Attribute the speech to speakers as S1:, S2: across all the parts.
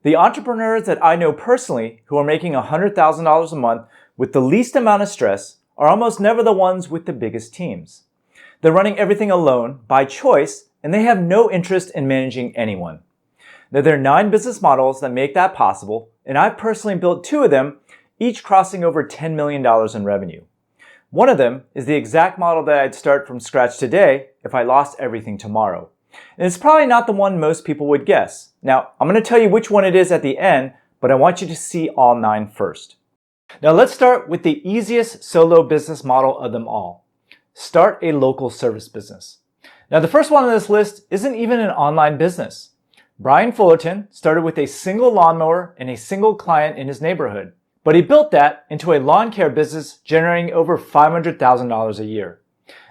S1: The entrepreneurs that I know personally who are making $100,000 a month with the least amount of stress are almost never the ones with the biggest teams. They're running everything alone by choice, and they have no interest in managing anyone. Now, there are 9 business models that make that possible, and I've personally built 2 of them, each crossing over $10 million in revenue. One of them is the exact model that I'd start from scratch today if I lost everything tomorrow. And it's probably not the one most people would guess. Now, I'm going to tell you which one it is at the end, but I want you to see all 9 first. Now, let's start with the easiest solo business model of them all. Start a local service business. Now, the first one on this list isn't even an online business. Brian Fullerton started with a single lawnmower and a single client in his neighborhood, but he built that into a lawn care business generating over $500,000 a year.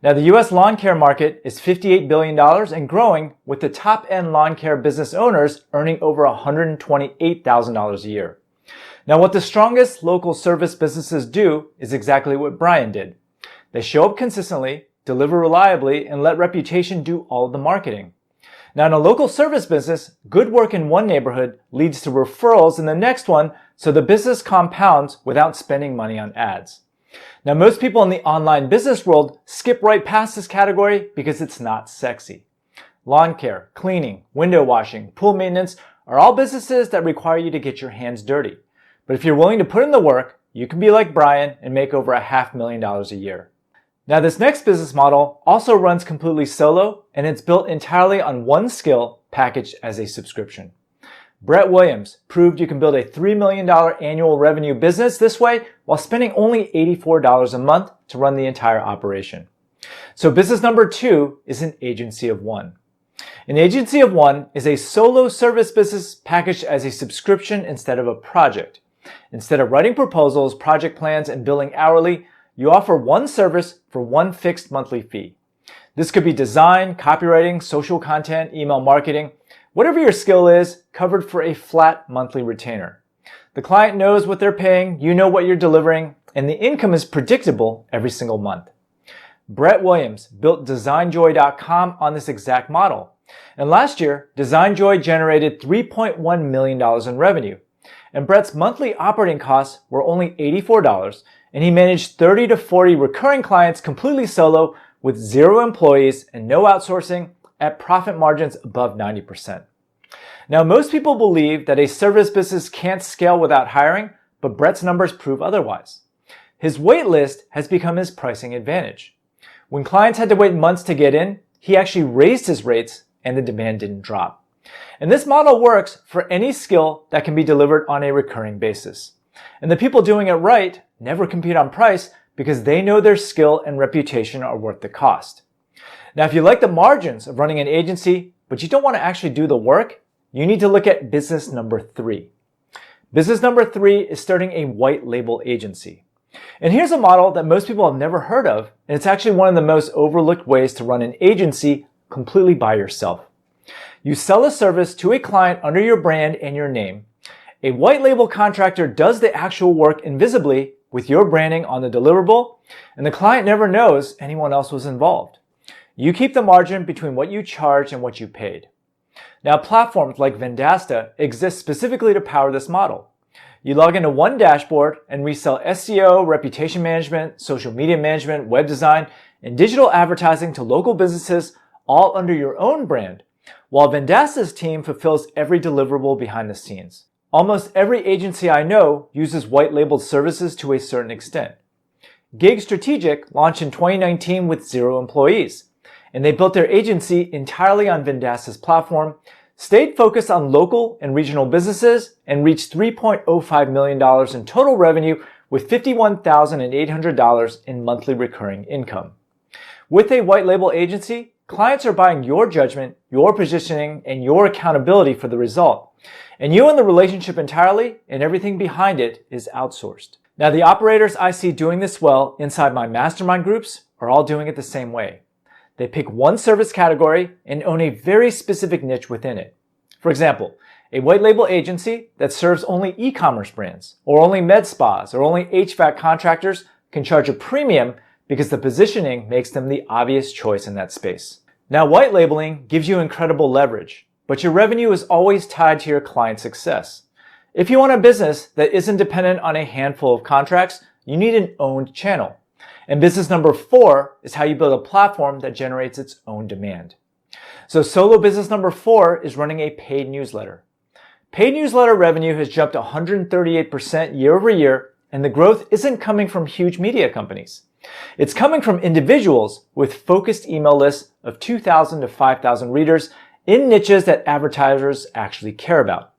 S1: Now, the US lawn care market is $58 billion and growing, with the top-end lawn care business owners earning over $128,000 a year. Now, what the strongest local service businesses do is exactly what Brian did. They show up consistently, deliver reliably, and let reputation do all of the marketing. Now, in a local service business, good work in one neighborhood leads to referrals in the next one, so the business compounds without spending money on ads. Now, most people in the online business world skip right past this category because it's not sexy. Lawn care, cleaning, window washing, pool maintenance are all businesses that require you to get your hands dirty. But if you're willing to put in the work, you can be like Brian and make over $500,000 a year. Now, this next business model also runs completely solo, and it's built entirely on one skill packaged as a subscription. Brett Williams proved you can build a $3 million annual revenue business this way while spending only $84 a month to run the entire operation. So business number 2 is an agency of one. An agency of one is a solo service business packaged as a subscription instead of a project. Instead of writing proposals, project plans, and billing hourly, you offer one service for one fixed monthly fee. This could be design, copywriting, social content, email marketing, whatever your skill is, covered for a flat monthly retainer. The client knows what they're paying, you know what you're delivering, and the income is predictable every single month. Brett Williams built DesignJoy.com on this exact model. And last year, DesignJoy generated $3.1 million in revenue. And Brett's monthly operating costs were only $84, and he managed 30 to 40 recurring clients completely solo with 0 employees and no outsourcing at profit margins above 90%. Now, most people believe that a service business can't scale without hiring, but Brett's numbers prove otherwise. His wait list has become his pricing advantage. When clients had to wait months to get in, he actually raised his rates and the demand didn't drop. And this model works for any skill that can be delivered on a recurring basis. And the people doing it right never compete on price because they know their skill and reputation are worth the cost. Now, if you like the margins of running an agency, but you don't want to actually do the work, you need to look at business number 3. Business number 3 is starting a white label agency. And here's a model that most people have never heard of, and it's actually one of the most overlooked ways to run an agency completely by yourself. You sell a service to a client under your brand and your name. A white label contractor does the actual work invisibly with your branding on the deliverable, and the client never knows anyone else was involved. You keep the margin between what you charge and what you paid. Now, platforms like Vendasta exist specifically to power this model. You log into one dashboard and resell SEO, reputation management, social media management, web design, and digital advertising to local businesses all under your own brand, while Vendasta's team fulfills every deliverable behind the scenes. Almost every agency I know uses white-labeled services to a certain extent. Gig Strategic launched in 2019 with 0 employees, and they built their agency entirely on Vendasta's platform, stayed focused on local and regional businesses, and reached $3.05 million in total revenue with $51,800 in monthly recurring income. With a white-label agency, clients are buying your judgment, your positioning, and your accountability for the result. And you own the relationship entirely, and everything behind it is outsourced. Now, the operators I see doing this well inside my mastermind groups are all doing it the same way. They pick one service category and own a very specific niche within it. For example, a white label agency that serves only e-commerce brands, or only med spas, or only HVAC contractors can charge a premium because the positioning makes them the obvious choice in that space. Now, white labeling gives you incredible leverage. but your revenue is always tied to your client's success. If you want a business that isn't dependent on a handful of contracts, you need an owned channel. And business number 4 is how you build a platform that generates its own demand. So solo business number 4 is running a paid newsletter. Paid newsletter revenue has jumped 138% year over year, and the growth isn't coming from huge media companies. It's coming from individuals with focused email lists of 2,000 to 5,000 readers in niches that advertisers actually care about.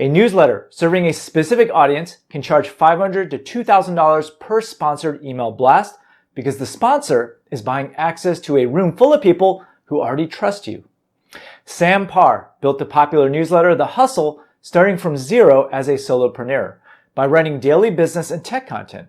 S1: A newsletter serving a specific audience can charge $500 to $2,000 per sponsored email blast because the sponsor is buying access to a room full of people who already trust you. Sam Parr built the popular newsletter The Hustle starting from zero as a solopreneur by writing daily business and tech content.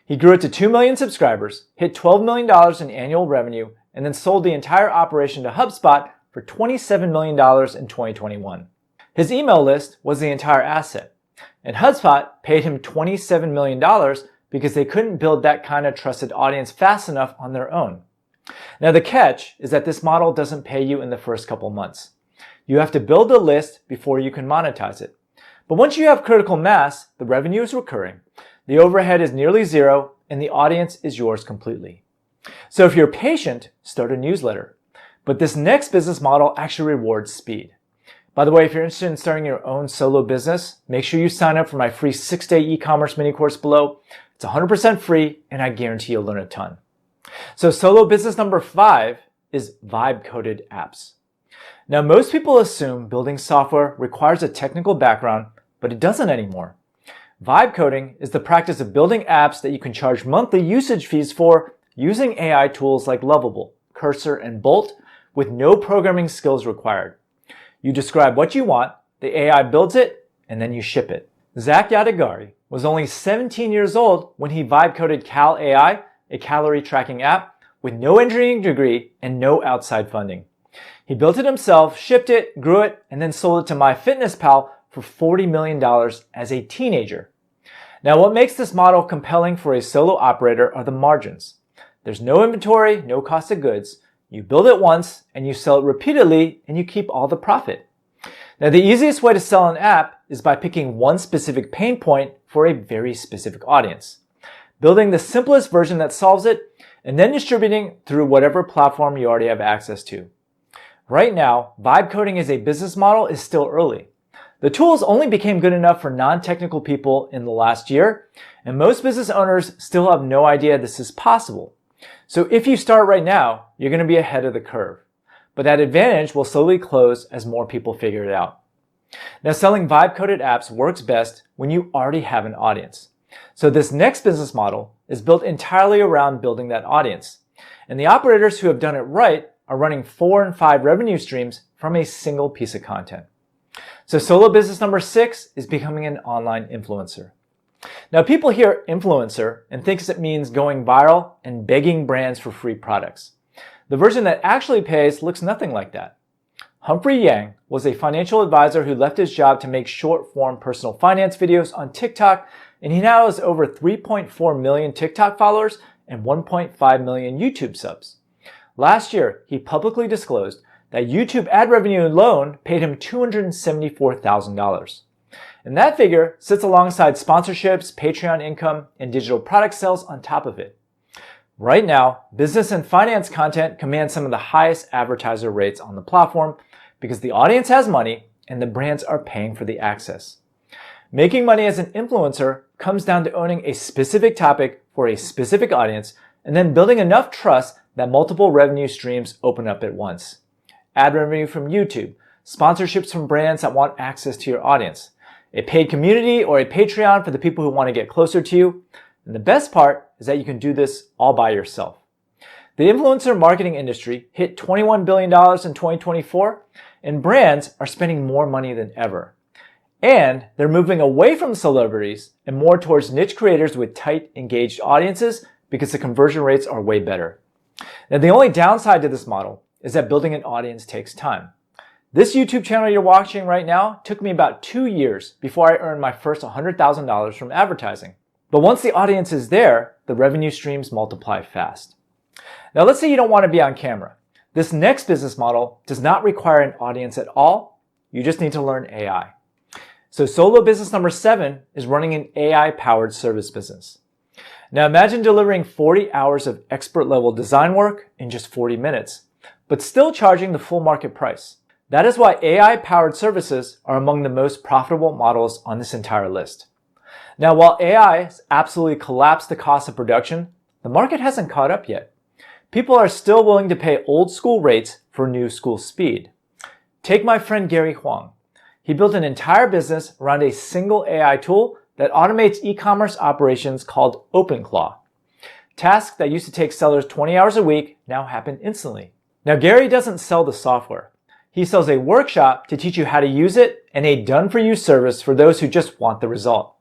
S1: He grew it to 2 million subscribers, hit $12 million in annual revenue, and then sold the entire operation to HubSpot for $27 million in 2021. His email list was the entire asset, and HubSpot paid him $27 million because they couldn't build that kind of trusted audience fast enough on their own. Now the catch is that this model doesn't pay you in the first couple months. You have to build a list before you can monetize it. But once you have critical mass, the revenue is recurring, the overhead is nearly zero, and the audience is yours completely. So if you're patient, start a newsletter. But this next business model actually rewards speed. By the way, if you're interested in starting your own solo business, make sure you sign up for my free 6-day e-commerce mini course below. It's 100% free, and I guarantee you'll learn a ton. So solo business number 5 is vibe-coded apps. Now, most people assume building software requires a technical background, but it doesn't anymore. Vibe coding is the practice of building apps that you can charge monthly usage fees for using AI tools like Lovable, Cursor, and Bolt with no programming skills required. You describe what you want, the AI builds it, and then you ship it. Zach Yadagari was only 17 years old when he vibe coded Cal AI, a calorie tracking app, with no engineering degree and no outside funding. He built it himself, shipped it, grew it, and then sold it to MyFitnessPal for $40 million as a teenager. Now, what makes this model compelling for a solo operator are the margins. There's no inventory, no cost of goods. You build it once and you sell it repeatedly and you keep all the profit. Now, the easiest way to sell an app is by picking one specific pain point for a very specific audience, building the simplest version that solves it, and then distributing through whatever platform you already have access to. Right now, vibe coding as a business model is still early. The tools only became good enough for non-technical people in the last year, and most business owners still have no idea this is possible. So if you start right now, you're going to be ahead of the curve. But that advantage will slowly close as more people figure it out. Now, selling vibe-coded apps works best when you already have an audience. So this next business model is built entirely around building that audience. And the operators who have done it right are running 4 and 5 revenue streams from a single piece of content. So solo business number 6 is becoming an online influencer. Now, people hear influencer and thinks it means going viral and begging brands for free products. The version that actually pays looks nothing like that. Humphrey Yang was a financial advisor who left his job to make short-form personal finance videos on TikTok, and he now has over 3.4 million TikTok followers and 1.5 million YouTube subs. Last year, he publicly disclosed that YouTube ad revenue alone paid him $274,000. And that figure sits alongside sponsorships, Patreon income, and digital product sales on top of it. Right now, business and finance content commands some of the highest advertiser rates on the platform because the audience has money and the brands are paying for the access. Making money as an influencer comes down to owning a specific topic for a specific audience and then building enough trust that multiple revenue streams open up at once. Ad revenue from YouTube, sponsorships from brands that want access to your audience, a paid community or a Patreon for the people who want to get closer to you. And the best part is that you can do this all by yourself. The influencer marketing industry hit $21 billion in 2024, and brands are spending more money than ever. And they're moving away from celebrities and more towards niche creators with tight, engaged audiences because the conversion rates are way better. Now, the only downside to this model is that building an audience takes time. This YouTube channel you're watching right now took me about 2 years before I earned my first $100,000 from advertising. But once the audience is there, the revenue streams multiply fast. Now, let's say you don't want to be on camera. This next business model does not require an audience at all. You just need to learn AI. So solo business number 7 is running an AI-powered service business. Now imagine delivering 40 hours of expert-level design work in just 40 minutes, but still charging the full market price. That is why AI-powered services are among the most profitable models on this entire list. Now, while AI has absolutely collapsed the cost of production, the market hasn't caught up yet. People are still willing to pay old school rates for new school speed. Take my friend Gary Huang. He built an entire business around a single AI tool that automates e-commerce operations called OpenClaw. Tasks that used to take sellers 20 hours a week now happen instantly. Now, Gary doesn't sell the software. He sells a workshop to teach you how to use it and a done-for-you service for those who just want the result.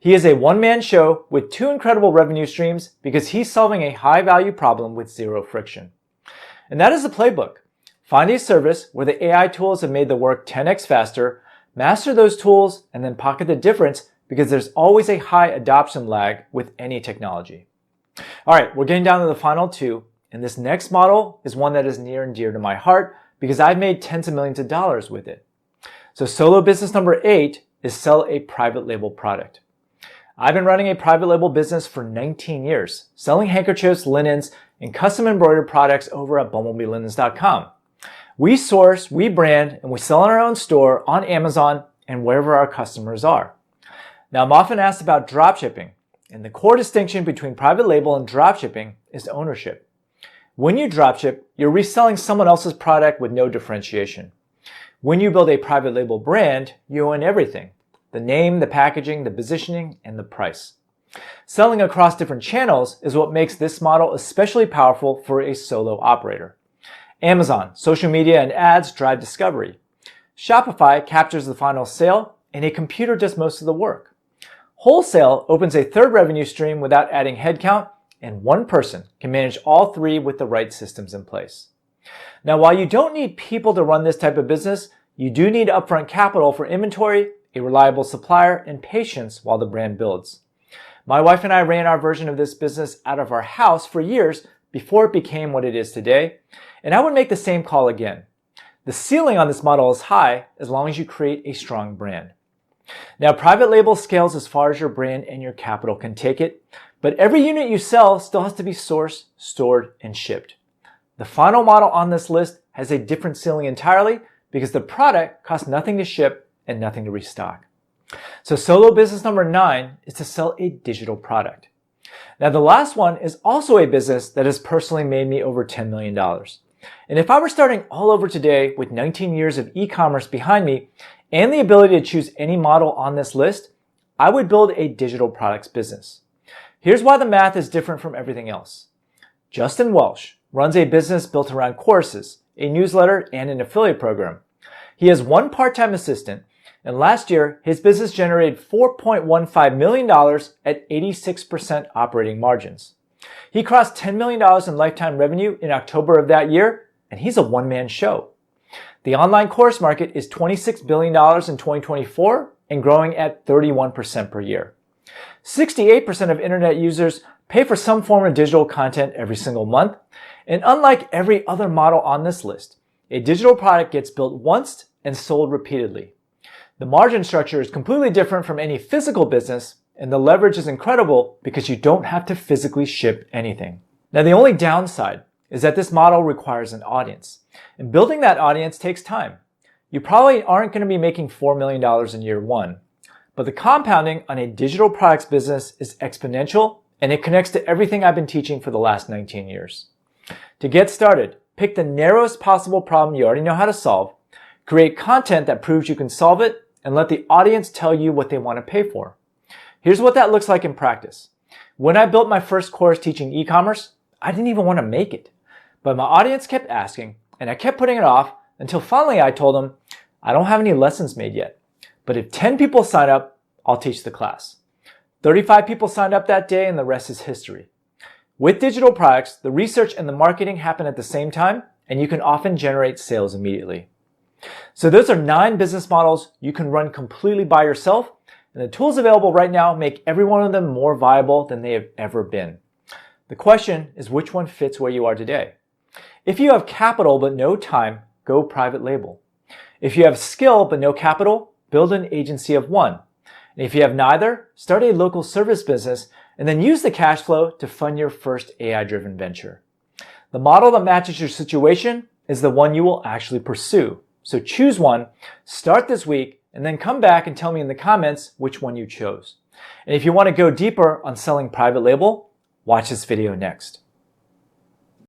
S1: He is a one-man show with 2 incredible revenue streams because he's solving a high-value problem with 0 friction. And that is the playbook. Find a service where the AI tools have made the work 10x faster, master those tools, and then pocket the difference because there's always a high adoption lag with any technology. All right, we're getting down to the final 2, and this next model is one that is near and dear to my heart because I've made tens of millions of dollars with it. So solo business number 8 is sell a private label product. I've been running a private label business for 19 years, selling handkerchiefs, linens, and custom embroidered products over at bumblebeelinens.com. We source, we brand, and we sell in our own store, on Amazon, and wherever our customers are. Now, I'm often asked about dropshipping, and the core distinction between private label and dropshipping is ownership. When you dropship, you're reselling someone else's product with no differentiation. When you build a private label brand, you own everything: the name, the packaging, the positioning, and the price. Selling across different channels is what makes this model especially powerful for a solo operator. Amazon, social media, and ads drive discovery. Shopify captures the final sale, and a computer does most of the work. Wholesale opens a third revenue stream without adding headcount, and one person can manage all 3 with the right systems in place. Now, while you don't need people to run this type of business, you do need upfront capital for inventory, a reliable supplier, and patience while the brand builds. My wife and I ran our version of this business out of our house for years before it became what it is today, and I would make the same call again. The ceiling on this model is high as long as you create a strong brand. Now, private label scales as far as your brand and your capital can take it, but every unit you sell still has to be sourced, stored, and shipped. The final model on this list has a different ceiling entirely because the product costs nothing to ship and nothing to restock. So solo business number 9 is to sell a digital product. Now, the last one is also a business that has personally made me over $10 million. And if I were starting all over today with 19 years of e-commerce behind me and the ability to choose any model on this list, I would build a digital products business. Here's why the math is different from everything else. Justin Welsh runs a business built around courses, a newsletter, and an affiliate program. He has one part-time assistant, and last year, his business generated $4.15 million at 86% operating margins. He crossed $10 million in lifetime revenue in October of that year, and he's a one-man show. The online course market is $26 billion in 2024 and growing at 31% per year. 68% of internet users pay for some form of digital content every single month, and unlike every other model on this list, a digital product gets built once and sold repeatedly. The margin structure is completely different from any physical business, and the leverage is incredible because you don't have to physically ship anything. Now, the only downside is that this model requires an audience, and building that audience takes time. You probably aren't going to be making $4 million in year 1, but the compounding on a digital products business is exponential, and it connects to everything I've been teaching for the last 19 years. To get started, pick the narrowest possible problem you already know how to solve, create content that proves you can solve it, and let the audience tell you what they want to pay for. Here's what that looks like in practice. When I built my first course teaching e-commerce, I didn't even want to make it. But my audience kept asking, and I kept putting it off until finally I told them, I don't have any lessons made yet, but if 10 people sign up, I'll teach the class. 35 people signed up that day, and the rest is history. With digital products, the research and the marketing happen at the same time, and you can often generate sales immediately. So those are 9 business models you can run completely by yourself, and the tools available right now make every one of them more viable than they have ever been. The question is which one fits where you are today. If you have capital but no time, go private label. If you have skill but no capital, build an agency of one. And if you have neither, start a local service business and then use the cash flow to fund your first AI-driven venture. The model that matches your situation is the one you will actually pursue. So choose one, start this week, and then come back and tell me in the comments which one you chose. And if you want to go deeper on selling private label, watch this video next.